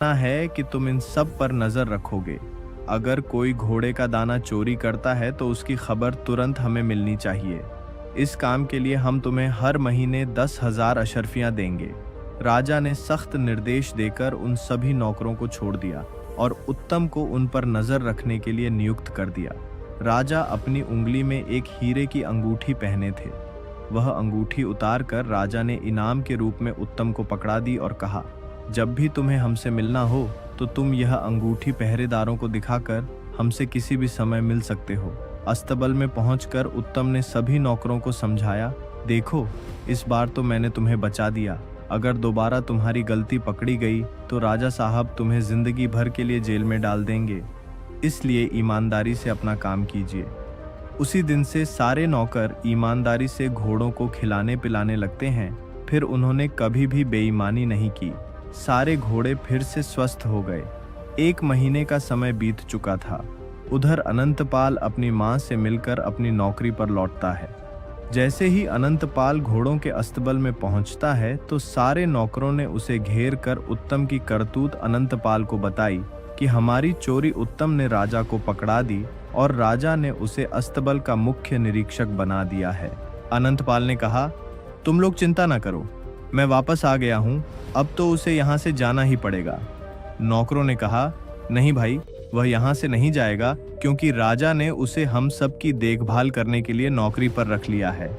ना है कि तुम इन सब पर नजर रखोगे। अगर कोई घोड़े का दाना चोरी करता है तो उसकी खबर तुरंत हमें मिलनी चाहिए। इस काम के लिए हम तुम्हें हर महीने 10,000 अशर्फियां देंगे। राजा ने सख्त निर्देश देकर उन सभी नौकरों को छोड़ दिया और उत्तम को उन पर नजर रखने के लिए नियुक्त कर दिया। राजा अपनी उंगली में एक हीरे की अंगूठी पहने थे। वह अंगूठी उतार कर राजा ने इनाम के रूप में उत्तम को पकड़ा दी और कहा, जब भी तुम्हें हमसे मिलना हो तो तुम यह अंगूठी पहरेदारों को दिखाकर हमसे किसी भी समय मिल सकते हो। अस्तबल में पहुंचकर उत्तम ने सभी नौकरों को समझाया, देखो, इस बार तो मैंने तुम्हें बचा दिया। अगर दोबारा तुम्हारी गलती पकड़ी गई तो राजा साहब तुम्हें जिंदगी भर के लिए जेल में डाल देंगे। इसलिए ईमानदारी से अपना काम कीजिए। उसी दिन से सारे नौकर ईमानदारी से घोड़ों को खिलाने पिलाने लगते हैं। फिर उन्होंने कभी भी बेईमानी नहीं की। सारे घोड़े फिर से स्वस्थ हो गए। 1 महीने का समय बीत चुका था। उधर अनंतपाल अपनी मां से मिलकर अपनी नौकरी पर लौटता है। जैसे ही अनंतपाल घोड़ों के अस्तबल में पहुंचता है तो सारे नौकरों ने उसे घेर कर उत्तम की करतूत अनंतपाल को बताई कि हमारी चोरी उत्तम ने राजा को पकड़ा दी और राजा ने उसे अस्तबल का मुख्य निरीक्षक बना दिया है। अनंतपाल ने कहा, तुम लोग चिंता ना करो, मैं वापस आ गया हूँ, अब तो उसे यहाँ से जाना ही पड़ेगा। नौकरों ने कहा, नहीं भाई, वह यहाँ से नहीं जाएगा क्योंकि राजा ने उसे हम सब की देखभाल करने के लिए नौकरी पर रख लिया है।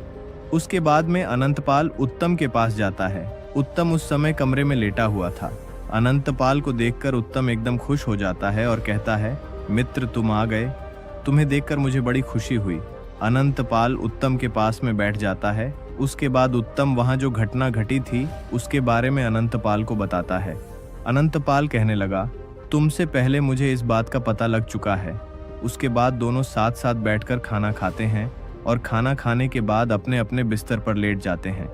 उसके बाद में अनंतपाल उत्तम के पास जाता है। उत्तम उस समय कमरे में लेटा हुआ था। अनंतपाल को देखकर उत्तम एकदम खुश हो जाता है और कहता है, मित्र, तुम आ गए, तुम्हें देखकर मुझे बड़ी खुशी हुई। अनंतपाल उत्तम के पास में बैठ जाता है। उसके बाद उत्तम वहां जो घटना घटी थी उसके बारे में अनंतपाल को बताता है। अनंतपाल कहने लगा, तुमसे पहले मुझे इस बात का पता लग चुका है। उसके बाद दोनों साथ साथ बैठकर खाना खाते हैं और खाना खाने के बाद अपने अपने बिस्तर पर लेट जाते हैं।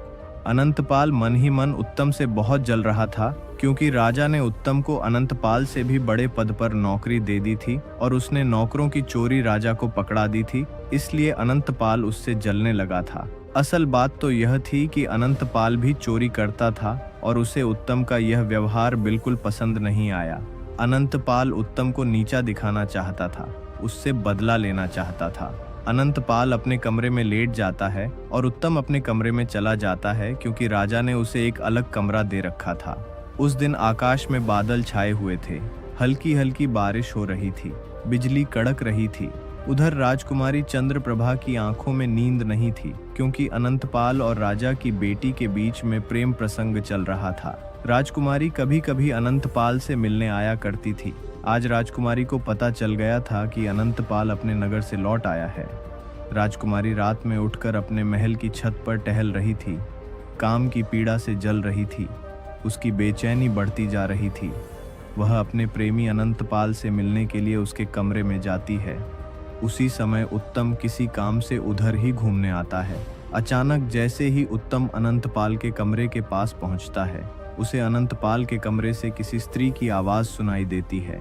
अनंतपाल मन ही मन उत्तम से बहुत जल रहा था क्योंकि राजा ने उत्तम को अनंतपाल से भी बड़े पद पर नौकरी दे दी थी और उसने नौकरों की चोरी राजा को पकड़ा दी थी। इसलिए अनंतपाल उससे जलने लगा था। असल बात तो यह थी कि अनंतपाल भी चोरी करता था और उसे उत्तम का यह व्यवहार बिल्कुल पसंद नहीं आया। अनंतपाल उत्तम को नीचा दिखाना चाहता था, उससे बदला लेना चाहता था। अनंतपाल अपने कमरे में लेट जाता है और उत्तम अपने कमरे में चला जाता है क्योंकि राजा ने उसे एक अलग कमरा दे रखा था। उस दिन आकाश में बादल छाए हुए थे। हल्की हल्की बारिश हो रही थी, बिजली कड़क रही थी। उधर राजकुमारी चंद्रप्रभा की आंखों में नींद नहीं थी क्योंकि अनंतपाल और राजा की बेटी के बीच में प्रेम प्रसंग चल रहा था। राजकुमारी कभी कभी अनंतपाल से मिलने आया करती थी। आज राजकुमारी को पता चल गया था कि अनंतपाल अपने नगर से लौट आया है। राजकुमारी रात में उठकर अपने महल की छत पर टहल रही थी। काम की पीड़ा से जल रही थी। उसकी बेचैनी बढ़ती जा रही थी। वह अपने प्रेमी अनंतपाल से मिलने के लिए उसके कमरे में जाती है। उसी समय उत्तम किसी काम से उधर ही घूमने आता है। अचानक जैसे ही उत्तम अनंतपाल के कमरे के पास पहुंचता है, उसे अनंतपाल के कमरे से किसी स्त्री की आवाज सुनाई देती है।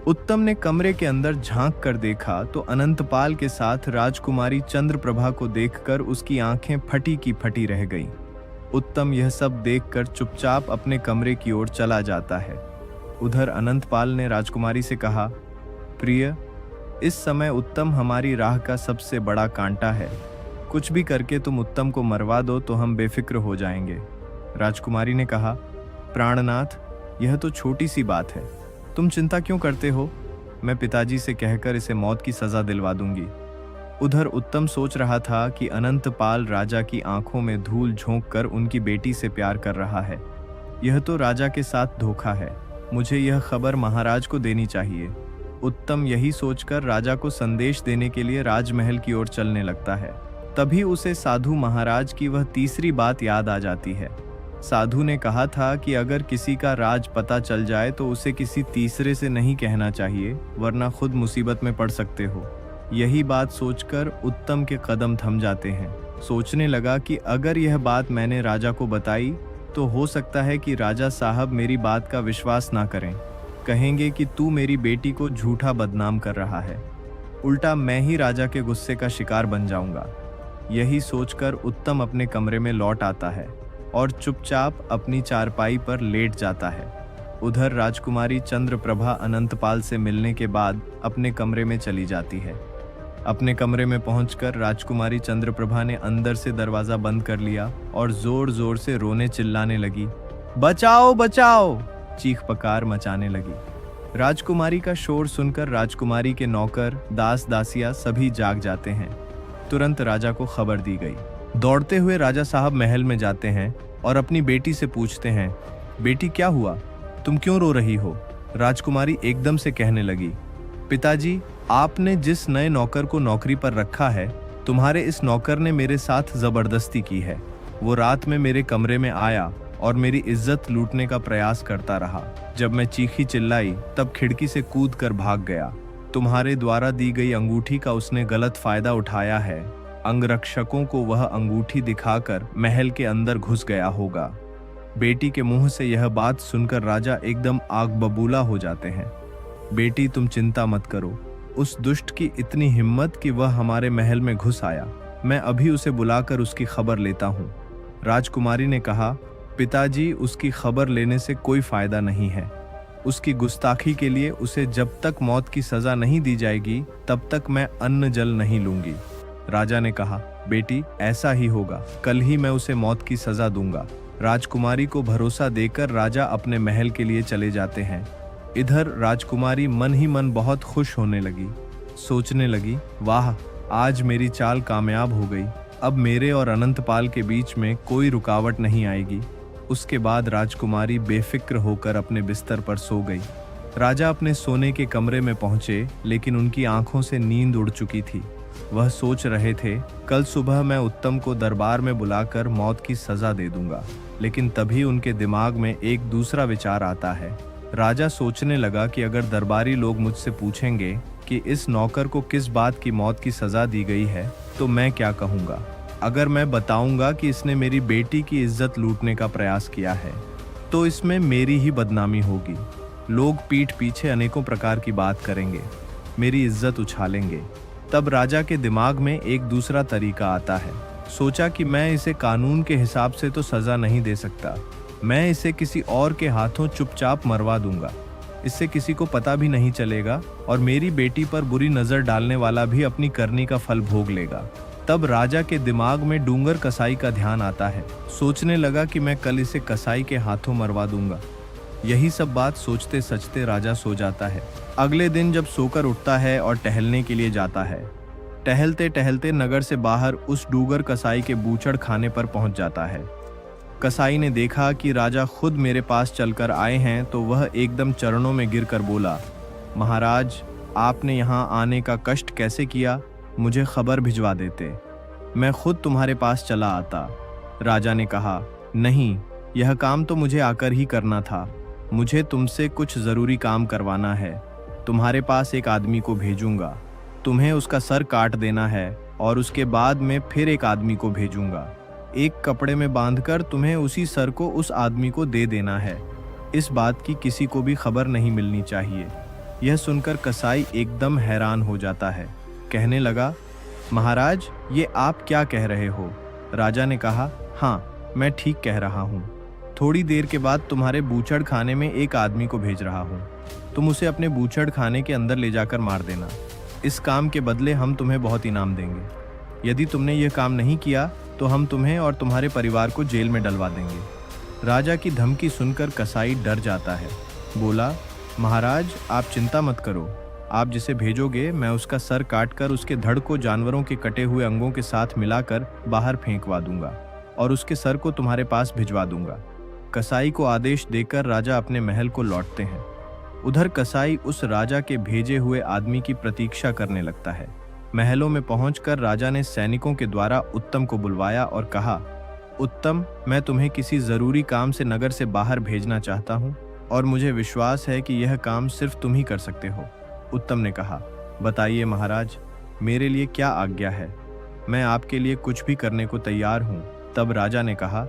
उत्तम ने कमरे के अंदर झांक कर देखा तो अनंतपाल के साथ राजकुमारी चंद्रप्रभा को देखकर उसकी आंखें फटी की फटी रह गईं। उत्तम यह सब देखकर चुपचाप अपने कमरे की ओर चला जाता है। उधर अनंतपाल ने राजकुमारी से कहा, प्रिय, इस समय उत्तम हमारी राह का सबसे बड़ा कांटा है। कुछ भी करके तुम उत्तम को मरवा दो तो हम बेफिक्र हो जाएंगे। राजकुमारी ने कहा, प्राणनाथ, यह तो छोटी सी बात है, तुम चिंता क्यों करते हो? मैं पिताजी से कहकर इसे मौत की सजा दिलवा दूंगी। उधर उत्तम सोच रहा था कि अनंतपाल राजा की आंखों में धूल झोंक कर उनकी बेटी से प्यार कर रहा है। यह तो राजा के साथ धोखा है। मुझे यह खबर महाराज को देनी चाहिए। उत्तम यही सोचकर राजा को संदेश देने के लिए राजमहल की ओर चलने लगता है। तभी उसे साधु महाराज की वह तीसरी बात याद आ जाती है। साधु ने कहा था कि अगर किसी का राज पता चल जाए तो उसे किसी तीसरे से नहीं कहना चाहिए, वरना खुद मुसीबत में पड़ सकते हो। यही बात सोचकर उत्तम के कदम थम जाते हैं। सोचने लगा कि अगर यह बात मैंने राजा को बताई तो हो सकता है कि राजा साहब मेरी बात का विश्वास ना करें, कहेंगे कि तू मेरी बेटी को झूठा बदनाम कर रहा है। उल्टा मैं ही राजा के गुस्से का शिकार बन जाऊंगा। यही सोचकर उत्तम अपने कमरे में लौट आता है और चुपचाप अपनी चारपाई पर लेट जाता है। उधर राजकुमारी चंद्रप्रभा अनंतपाल से मिलने के बाद अपने कमरे में चली जाती है। अपने कमरे में पहुंचकर राजकुमारी चंद्रप्रभा ने अंदर से दरवाजा बंद कर लिया और जोर जोर से रोने चिल्लाने लगी। बचाओ बचाओ, चीख पकार मचाने लगी। राजकुमारी का शोर सुनकर राजकुमारी के नौकर, दास दासिया सभी जाग जाते हैं। तुरंत राजा को खबर दी गई। दौड़ते हुए राजा साहब महल में जाते हैं और अपनी बेटी से पूछते हैं, बेटी क्या हुआ, तुम क्यों रो रही हो? राजकुमारी एकदम से कहने लगी, पिताजी, आपने जिस नए नौकर को नौकरी पर रखा है, तुम्हारे इस नौकर ने मेरे साथ जबरदस्ती की है। वो रात में मेरे कमरे में आया और मेरी इज्जत लूटने का प्रयास करता रहा। जब मैं चीखी चिल्लाई तब खिड़की से कूद कर भाग गया। तुम्हारे द्वारा दी गई अंगूठी का उसने गलत फायदा उठाया है। अंगरक्षकों को वह अंगूठी दिखाकर महल के अंदर घुस गया होगा। बेटी के मुंह से यह बात सुनकर राजा एकदम आग बबूला हो जाते हैं। बेटी, तुम चिंता मत करो। उस दुष्ट की इतनी हिम्मत कि वह हमारे महल में घुस आया। मैं अभी उसे बुलाकर उसकी खबर लेता हूँ। राजकुमारी ने कहा, पिताजी, उसकी खबर लेने से कोई फायदा नहीं है। उसकी गुस्ताखी के लिए उसे जब तक मौत की सजा नहीं दी जाएगी तब तक मैं अन्न जल नहीं लूंगी। राजा ने कहा, बेटी, ऐसा ही होगा। कल ही मैं उसे मौत की सजा दूंगा। राजकुमारी को भरोसा देकर राजा अपने महल के लिए चले जाते हैं। इधर राजकुमारी मन ही मन बहुत खुश होने लगी। सोचने लगी, वाह, आज मेरी चाल कामयाब हो गई। अब मेरे और अनंतपाल के बीच में कोई रुकावट नहीं आएगी। उसके बाद राजकुमारी बेफिक्र होकर अपने बिस्तर पर सो गई। राजा अपने सोने के कमरे में पहुंचे, लेकिन उनकी आंखों से नींद उड़ चुकी थी। वह सोच रहे थे, कल सुबह मैं उत्तम को दरबार में बुलाकर मौत की सजा दे दूंगा। लेकिन तभी उनके दिमाग में एक दूसरा विचार आता है। राजा सोचने लगा कि अगर दरबारी लोग मुझसे पूछेंगे कि इस नौकर को किस बात की मौत की सजा दी गई है, तो मैं क्या कहूँगा? अगर मैं बताऊंगा कि इसने मेरी बेटी की इज्जत लूटने का प्रयास किया है, तो इसमें मेरी ही बदनामी होगी। लोग पीठ पीछे अनेकों प्रकार की बात करेंगे, मेरी इज्जत उछालेंगे। तब राजा के दिमाग में एक दूसरा तरीका आता है। सोचा कि मैं इसे कानून के हिसाब से तो सजा नहीं दे सकता, मैं इसे किसी और के हाथों चुपचाप मरवा दूंगा। इससे किसी को पता भी नहीं चलेगा और मेरी बेटी पर बुरी नजर डालने वाला भी अपनी करनी का फल भोग लेगा। तब राजा के दिमाग में डूंगर कसाई का ध्यान आता है। सोचने लगा कि मैं कल इसे कसाई के हाथों मरवा दूंगा। यही सब बात सोचते सचते राजा सो जाता है। अगले दिन जब सोकर उठता है और टहलने के लिए जाता है, टहलते टहलते नगर से बाहर उस डूंगर कसाई के बूचड़ खाने पर पहुंच जाता है। कसाई ने देखा कि राजा खुद मेरे पास चलकर आए हैं तो वह एकदम चरणों में गिरकर बोला, महाराज, आपने यहाँ आने का कष्ट कैसे किया? मुझे खबर भिजवा देते, मैं खुद तुम्हारे पास चला आता। राजा ने कहा, नहीं, यह काम तो मुझे आकर ही करना था। मुझे तुमसे कुछ ज़रूरी काम करवाना है। तुम्हारे पास एक आदमी को भेजूंगा, तुम्हें उसका सर काट देना है और उसके बाद में फिर एक आदमी को भेजूंगा। एक कपड़े में बांधकर तुम्हें उसी सर को उस आदमी को दे देना है। इस बात की किसी को भी खबर नहीं मिलनी चाहिए। यह सुनकर कसाई एकदम हैरान हो जाता है। कहने लगा, महाराज, ये आप क्या कह रहे हो? राजा ने कहा, हाँ, मैं ठीक कह रहा हूँ। थोड़ी देर के बाद तुम्हारे बूचड़ खाने में एक आदमी को भेज रहा हूँ। तुम उसे अपने बूचड़ खाने के अंदर ले जाकर मार देना। इस काम के बदले हम तुम्हें बहुत इनाम देंगे। यदि तुमने यह काम नहीं किया तो हम तुम्हें और तुम्हारे परिवार को जेल में डलवा देंगे। राजा की धमकी सुनकर कसाई डर जाता है। बोला, महाराज, आप चिंता मत करो। आप जिसे भेजोगे मैं उसका सर काटकर उसके धड़ को जानवरों के कटे हुए अंगों के साथ मिलाकर बाहर फेंकवा दूंगा और उसके सर को तुम्हारे पास भिजवा दूंगा। कसाई को आदेश देकर राजा अपने महल को लौटते हैं। उधर कसाई उस राजा के भेजे हुए आदमी की प्रतीक्षा करने लगता है। महलों में पहुंचकर राजा ने सैनिकों के द्वारा उत्तम को बुलवाया और कहा, उत्तम, मैं तुम्हें किसी जरूरी काम से नगर से बाहर भेजना चाहता हूँ और मुझे विश्वास है कि यह काम सिर्फ तुम ही कर सकते हो। उत्तम ने कहा, बताइए महाराज, मेरे लिए क्या आज्ञा है? मैं आपके लिए कुछ भी करने को तैयार हूँ। तब राजा ने कहा,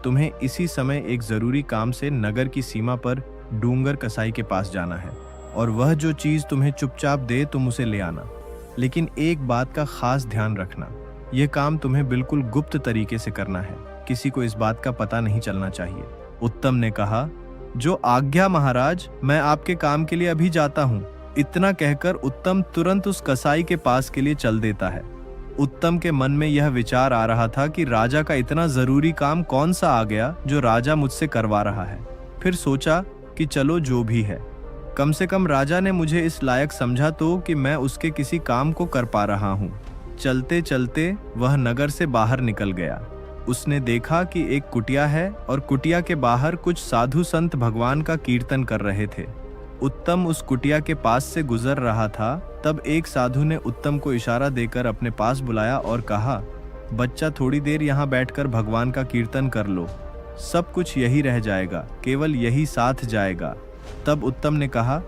तुम्हें इसी समय एक जरूरी काम से नगर की सीमा पर डूंगर कसाई के पास जाना है और वह जो चीज तुम्हें चुपचाप दे तुम उसे ले आना। लेकिन एक बात का खास ध्यान रखना, यह काम तुम्हें बिल्कुल गुप्त तरीके से करना है। किसी को इस बात का पता नहीं चलना चाहिए। उत्तम ने कहा, जो आज्ञा महाराज, मैं आपके काम के लिए अभी जाता हूँ। इतना कहकर उत्तम तुरंत उस कसाई के पास के लिए चल देता है। उत्तम के मन में यह विचार आ रहा था कि राजा का इतना जरूरी काम कौन सा आ गया जो राजा मुझसे करवा रहा है। फिर सोचा कि चलो जो भी है, कम से कम राजा ने मुझे इस लायक समझा तो कि मैं उसके किसी काम को कर पा रहा हूँ। चलते चलते वह नगर से बाहर निकल गया। उसने देखा कि एक कुटिया है और कुटिया के बाहर कुछ साधु संत भगवान का कीर्तन कर रहे थे। उत्तम उस कुटिया के पास से गुजर रहा था, तब एक साधु ने उत्तम को इशारा देकर अपने पास बुलाया और कहा, बच्चा थोड़ी देर यहाँ बैठकर भगवान का कीर्तन कर लो, सब कुछ यही रह जाएगा, केवल यही साथ जाएगा। तब उत्तम ने कहा,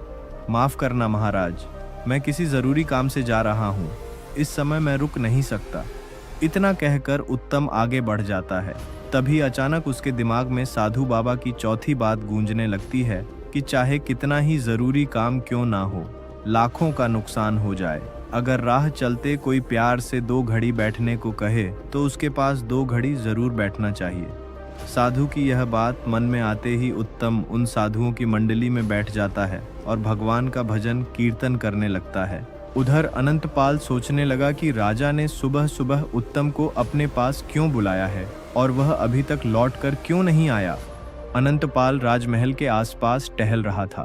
माफ करना महाराज, मैं किसी जरूरी काम से जा रहा हूँ, इस समय मैं रुक नहीं सकता। इतना कहकर उत्तम आगे बढ़ जाता है। तभी अचानक उसके दिमाग में साधु बाबा की चौथी बात गूंजने लगती है कि चाहे कितना ही जरूरी काम क्यों ना हो, लाखों का नुकसान हो जाए, अगर राह चलते कोई प्यार से 2 घड़ी बैठने को कहे तो उसके पास 2 घड़ी जरूर बैठना चाहिए। साधु की यह बात मन में आते ही उत्तम उन साधुओं की मंडली में बैठ जाता है और भगवान का भजन कीर्तन करने लगता है। उधर अनंतपाल सोचने लगा कि राजा ने सुबह सुबह उत्तम को अपने पास क्यों बुलाया है और वह अभी तक लौटकर क्यों नहीं आया। अनंतपाल राजमहल के आसपास टहल रहा था।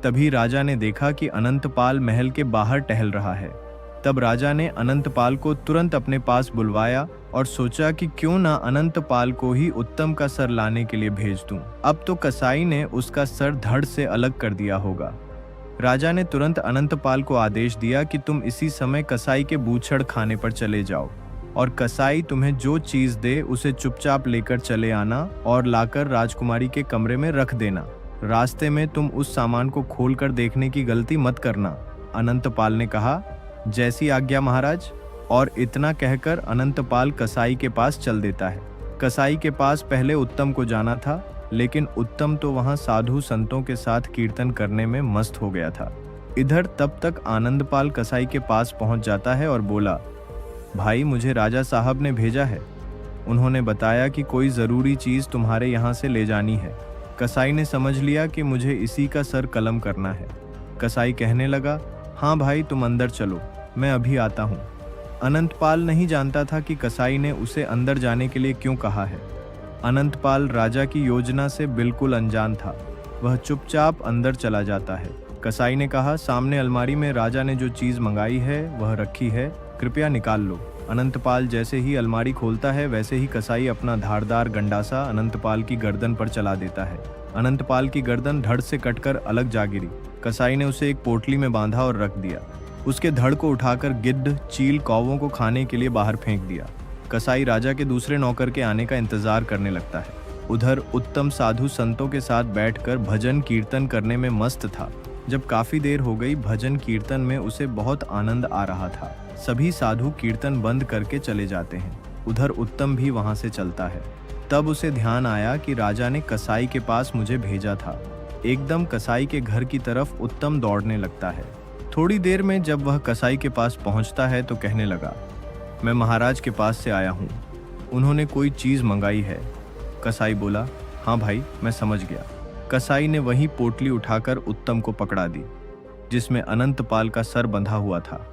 तभी राजा ने देखा कि अनंतपाल महल के बाहर टहल रहा है। तब राजा ने अनंतपाल को तुरंत अपने पास बुलवाया और सोचा कि क्यों ना अनंतपाल को ही उत्तम का सर लाने के लिए भेज दूं। अब तो कसाई ने उसका सर धड़ से अलग कर दिया होगा। राजा ने तुरंत अनंतपाल को आदेश दिया कि तुम इसी समय कसाई के बूछड़ खाने पर चले जाओ और कसाई तुम्हें जो चीज दे उसे चुपचाप लेकर चले आना और लाकर राजकुमारी के कमरे में रख देना। रास्ते में तुम उस सामान को खोलकर देखने की गलती मत करना। अनंतपाल ने कहा, जैसी आज्ञा महाराज। और इतना कहकर अनंतपाल कसाई के पास चल देता है। कसाई के पास पहले उत्तम को जाना था, लेकिन उत्तम तो वहां साधु संतों के साथ कीर्तन करने में मस्त हो गया था। इधर तब तक आनंदपाल कसाई के पास पहुंच जाता है और बोला, भाई मुझे राजा साहब ने भेजा है, उन्होंने बताया कि कोई ज़रूरी चीज़ तुम्हारे यहाँ से ले जानी है। कसाई ने समझ लिया कि मुझे इसी का सर कलम करना है। कसाई कहने लगा, हाँ भाई तुम अंदर चलो, मैं अभी आता हूँ। अनंतपाल नहीं जानता था कि कसाई ने उसे अंदर जाने के लिए क्यों कहा है। अनंतपाल राजा की योजना से बिल्कुल अनजान था। वह चुपचाप अंदर चला जाता है। कसाई ने कहा, सामने अलमारी में राजा ने जो चीज़ मंगाई है वह रखी है, कृपया निकाल लो। अनंतपाल जैसे ही अलमारी खोलता है वैसे ही कसाई अपना धारदार गंडासा अनंतपाल की गर्दन पर चला देता है। अनंतपाल की गर्दन धड़ से कटकर अलग जा गिरी। कसाई ने उसे एक पोटली में बांधा और रख दिया। उसके धड़ को उठाकर गिद्ध, चील, कौवों को खाने के लिए बाहर फेंक दिया। कसाई राजा के दूसरे नौकर के आने का इंतजार करने लगता है। उधर उत्तम साधु संतों के साथ बैठकर भजन कीर्तन करने में मस्त था। जब काफी देर हो गई, भजन कीर्तन में उसे बहुत आनंद आ रहा था। सभी साधु कीर्तन बंद करके चले जाते हैं। उधर उत्तम भी वहां से चलता है। तब उसे ध्यान आया कि राजा ने कसाई के पास मुझे भेजा था। एकदम कसाई के घर की तरफ उत्तम दौड़ने लगता है। थोड़ी देर में जब वह कसाई के पास पहुंचता है तो कहने लगा, मैं महाराज के पास से आया हूँ, उन्होंने कोई चीज़ मंगाई है। कसाई बोला, हाँ भाई मैं समझ गया। कसाई ने वही पोटली उठाकर उत्तम को पकड़ा दी जिसमें अनंतपाल का सर बंधा हुआ था।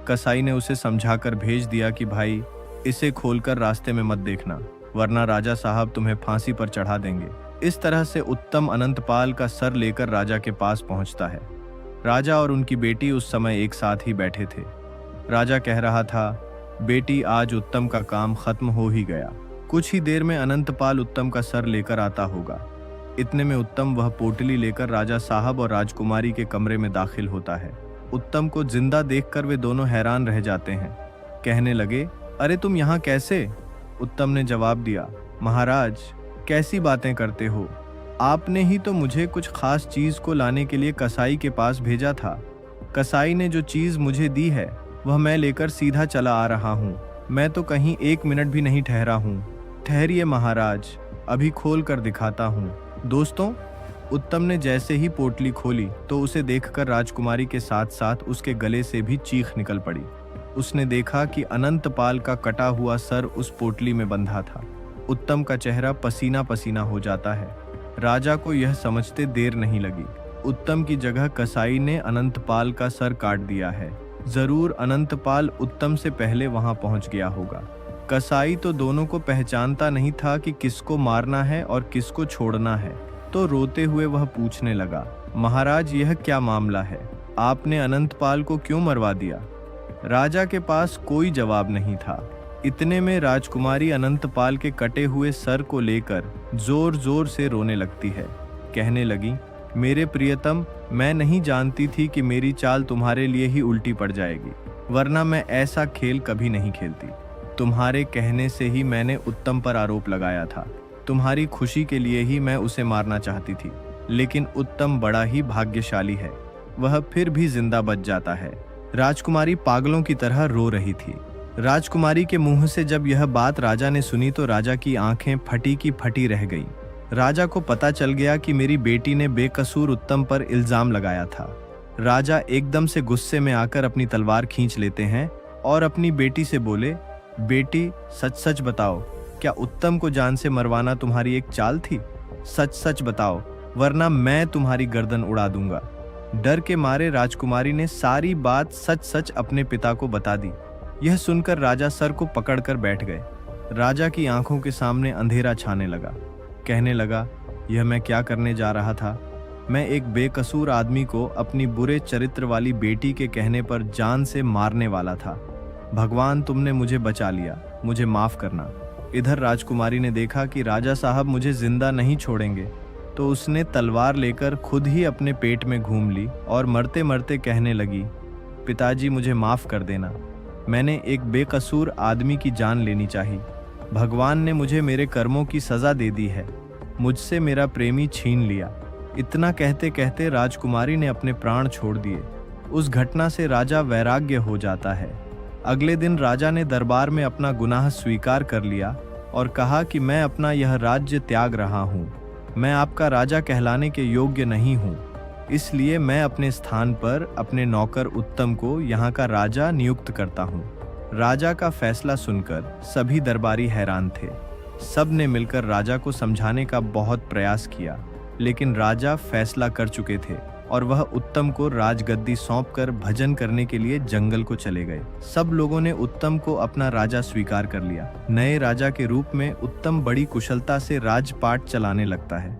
कसाई ने उसे समझाकर भेज दिया कि भाई इसे खोलकर रास्ते में मत देखना, वरना राजा साहब तुम्हें फांसी पर चढ़ा देंगे। इस तरह से उत्तम अनंतपाल का सर लेकर राजा के पास पहुंचता है। राजा और उनकी बेटी उस समय एक साथ ही बैठे थे। राजा कह रहा था, बेटी आज उत्तम का काम खत्म हो ही गया, कुछ ही देर में अनंतपाल उत्तम का सर लेकर आता होगा। इतने में उत्तम वह पोटली लेकर राजा साहब और राजकुमारी के कमरे में दाखिल होता है। उत्तम को जिंदा देखकर वे दोनों हैरान रह जाते हैं। कहने लगे, अरे तुम यहाँ कैसे? उत्तम ने जवाब दिया, महाराज कैसी बातें करते हो, आपने ही तो मुझे कुछ खास चीज को लाने के लिए कसाई के पास भेजा था। कसाई ने जो चीज मुझे दी है वह मैं लेकर सीधा चला आ रहा हूँ। मैं तो कहीं 1 मिनट भी नहीं ठहरा हूँ। ठहरिए महाराज, अभी खोल कर दिखाता हूँ। दोस्तों, उत्तम ने जैसे ही पोटली खोली तो उसे देखकर राजकुमारी के साथ साथ उसके गले से भी चीख निकल पड़ी। उसने देखा कि अनंतपाल का कटा हुआ सर उस पोटली में बंधा था। उत्तम का चेहरा पसीना पसीना हो जाता है। राजा को यह समझते देर नहीं लगी। उत्तम की जगह कसाई ने अनंतपाल का सर काट दिया है। जरूर अनंतपाल उत्तम से पहले वहां पहुंच गया होगा। कसाई तो दोनों को पहचानता नहीं था कि किसको मारना है और किसको छोड़ना है, तो रोते हुए वह पूछने लगा, महाराज यह क्या मामला है? आपने अनंतपाल को क्यों मरवा दिया? राजा के पास कोई जवाब नहीं था। इतने में राजकुमारी अनंतपाल के कटे हुए सर को लेकर जोर जोर से रोने लगती है। कहने लगी, मेरे प्रियतम, मैं नहीं जानती थी कि मेरी चाल तुम्हारे लिए ही उल्टी पड़ जाएगी, वरना मैं ऐसा खेल कभी नहीं खेलती। तुम्हारे कहने से ही मैंने उत्तम पर आरोप लगाया था। तुम्हारी खुशी के लिए ही मैं उसे मारना चाहती थी, लेकिन उत्तम बड़ा ही भाग्यशाली है, वह फिर भी जिंदा बच जाता है। राजकुमारी पागलों की तरह रो रही थी। राजकुमारी के मुंह से जब यह बात राजा ने सुनी तो राजा की आंखें फटी की फटी रह गईं। राजा को पता चल गया कि मेरी बेटी ने बेकसूर उत्तम पर इल्जाम लगाया था। राजा एकदम से गुस्से में आकर अपनी तलवार खींच लेते हैं और अपनी बेटी से बोले, बेटी सच सच बताओ, क्या उत्तम को जान से मरवाना तुम्हारी एक चाल थी? सच सच बताओ, वरना मैं तुम्हारी गर्दन उड़ा दूंगा। डर के मारे राजकुमारी ने सारी बात सच सच अपने पिता को बता दी। यह सुनकर राजा सर को पकड़कर बैठ गए। राजा की आंखों के सामने अंधेरा छाने लगा। कहने लगा, यह मैं क्या करने जा रहा था? मैं एक बेकसूर आदमी को अपनी बुरे चरित्र वाली बेटी के कहने पर जान से मारने वाला था। भगवान, तुमने मुझे बचा लिया, मुझे माफ करना। इधर राजकुमारी ने देखा कि राजा साहब मुझे जिंदा नहीं छोड़ेंगे, तो उसने तलवार लेकर खुद ही अपने पेट में घूम ली और मरते मरते कहने लगी, पिताजी मुझे माफ कर देना, मैंने एक बेकसूर आदमी की जान लेनी चाहिए। भगवान ने मुझे मेरे कर्मों की सजा दे दी है, मुझसे मेरा प्रेमी छीन लिया। इतना कहते कहते राजकुमारी ने अपने प्राण छोड़ दिए। उस घटना से राजा वैराग्य हो जाता है। अगले दिन राजा ने दरबार में अपना गुनाह स्वीकार कर लिया और कहा कि मैं अपना यह राज्य त्याग रहा हूँ। मैं आपका राजा कहलाने के योग्य नहीं हूँ, इसलिए मैं अपने स्थान पर अपने नौकर उत्तम को यहाँ का राजा नियुक्त करता हूँ। राजा का फैसला सुनकर सभी दरबारी हैरान थे। सब ने मिलकर राजा को समझाने का बहुत प्रयास किया, लेकिन राजा फैसला कर चुके थे और वह उत्तम को राजगद्दी सौंपकर भजन करने के लिए जंगल को चले गए। सब लोगों ने उत्तम को अपना राजा स्वीकार कर लिया। नए राजा के रूप में उत्तम बड़ी कुशलता से राजपाट चलाने लगता है।